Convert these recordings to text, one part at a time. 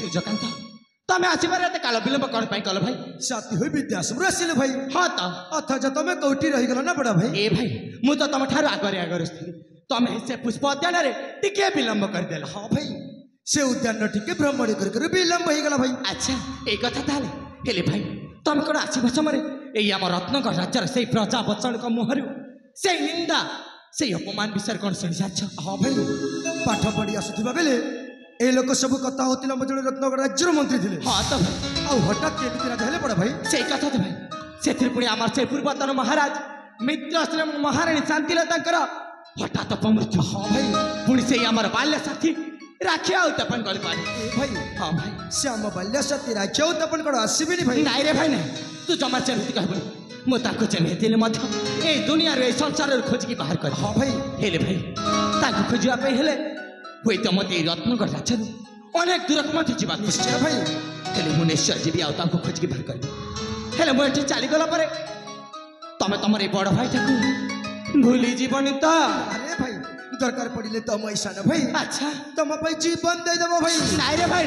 सूर्यकांत तमें आसबार एत काल विलंब कौन कल भाई साथी हुई विद्याश्रम आसिल भाई हाँ तो अथच तुम कौटी रहीगल ना बड़ा भाई ए भाई मु तो तुम ठार आगे आगे तमें से पुष्प उद्यान टिके विलंब करदेल। हाँ भाई से उद्यान टिके भ्रमण कर विलंब हो गला भाई। अच्छा ये कथा ताले हेले भाई तुम कौन आसवा समय यही आम रत्नगर राज्यर से प्रजा बच्चन मुहर से निंदा से अपमान विषय कौन शुणी सारी। हाँ भाई पाठ पढ़ी आसुवा बेले ए लोक सब कथा होता मो जो रत्नगर राज्यर मंत्री थे। हाँ तो भाई आउ हठात केमी राजा हेले बड़ा भाई से कथा तो भाई से पुणी आम से पूर्वतन महाराज मित्र महाराणी शांतिलता हठात अपमृत्यु। हाँ भाई पुणी से आम बाल्य साथी राखी आउतपन गल पारे भाई। हाँ भाई से आम बाल्य साथी राखी आउतपन कौन आसबेनि भाई। नाई रे भाई ना तू जमा चिन्हित कहबुनि मुझे चिन्हती ए दुनिया रे संसार खोजिकी बाहर कर। हाँ भाई हेले भाई खोजापी हेले हुए तो मत रत्नगर राज्य अनेक दूरक मत जा निश्चय भाई हेले मु निश्चय जीवी आउ खोजिकी बाहर कर हेले मुझे चलीगला तुम तुम बड़ भाई टाक भूली जीवन तो। अरे भाई दरकार पड़े तुम ऐसा न भाई। अच्छा तुम भाई जीवन दे देव भाई। नाई रे भाई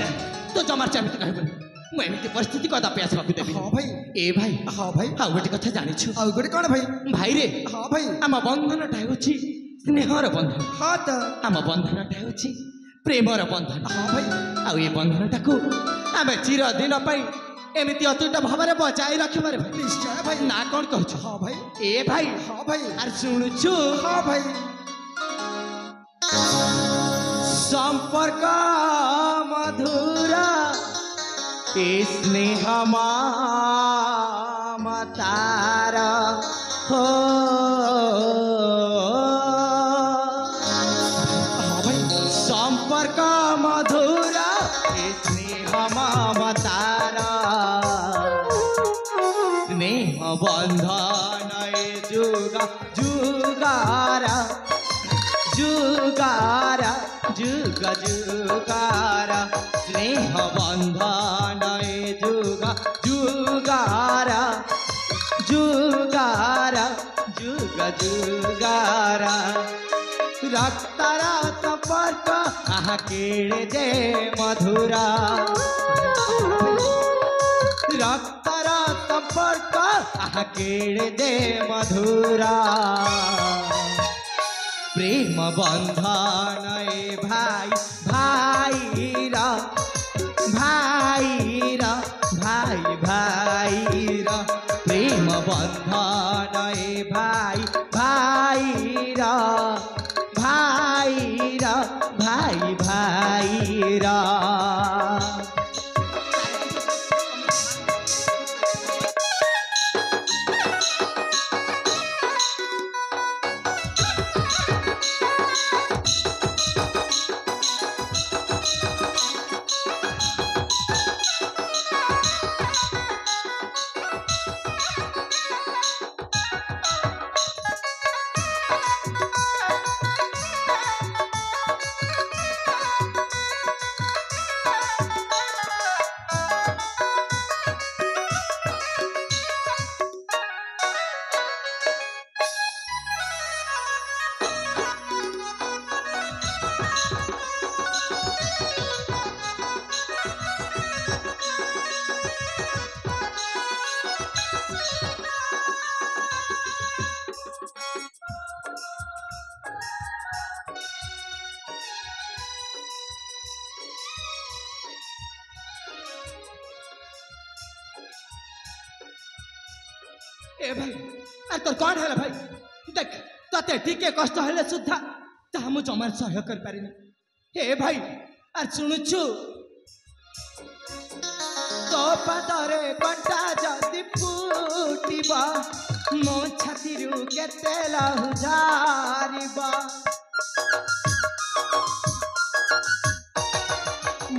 तो जमार चामित कहबुनि मुझे परिस्थिति कदापि आसवा देवी। हाँ भाई ए भाई हाँ भाई आउ गोटे कथा जानी आउ गोटे कौन भाई भाई रे। हाँ भाई आम बंधनटा हूँ स्नेहर बंधन। हाँ तो आम बंधनटा हूँ प्रेमर बंधन। हाँ भाई आउ ये बंधनटा को आम चिरदिन एमती अतुट भाव में बचाई रखिबार भाई। निश्चय भाई ना कौन कहु। हाँ भाई ए भाई हाँ भाई अरे शुणुछु हाँ भाई संपर्क मधुरा स्नेह मतार हो संपर्क मधुरा स्नेह मतार स्नेह बंधन जुगा जुगार जुगार जुग जुगार स्नेह बंधन जुगा जुगार जुगार जुग जुगार रक्तर संपर्क आहा केड़े जे मधुरा रक्तर संपर्क आहा केड़े जे मधुरा प्रेम बंधन भाई भाई रा भाई रा भाई भाई रा प्रेम बंधन भाई भाई रा भाई रा भाई भाई रा। ए भाई अरे तोर कौन है भाई देख ते टिके कष्ट हेले सुधा ता मु जमार सहयोग कर पारिनी। हे भाई अरे शुणुछु तो पादरे कंटा जदि फुटिबा मो छातीरु केते लहु जारिबा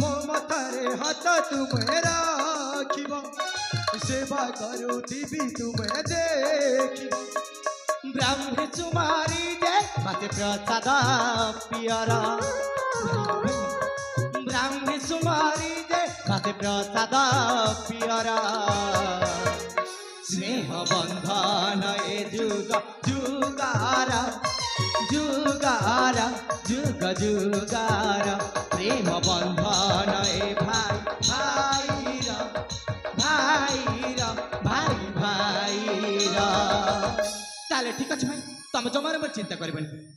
मो मथरे हाथ तुमे राखिबा सेवा करुथिबी तुमे देखिबा ब्राह्मण सुमारी दे मते प्रसाद पियरा ब्राह्मण सुमारी दे मते प्रसाद पियरा স্নেহ বন্ধন এ যুগ যুগার যুগার যুগ যুগার প্রেম বন্ধন এ ভাই ভাইর ভাইর ভাই ভাইর। তাহলে ঠিক আছে ভাই, তুমি জমার চিন্তা করবেন।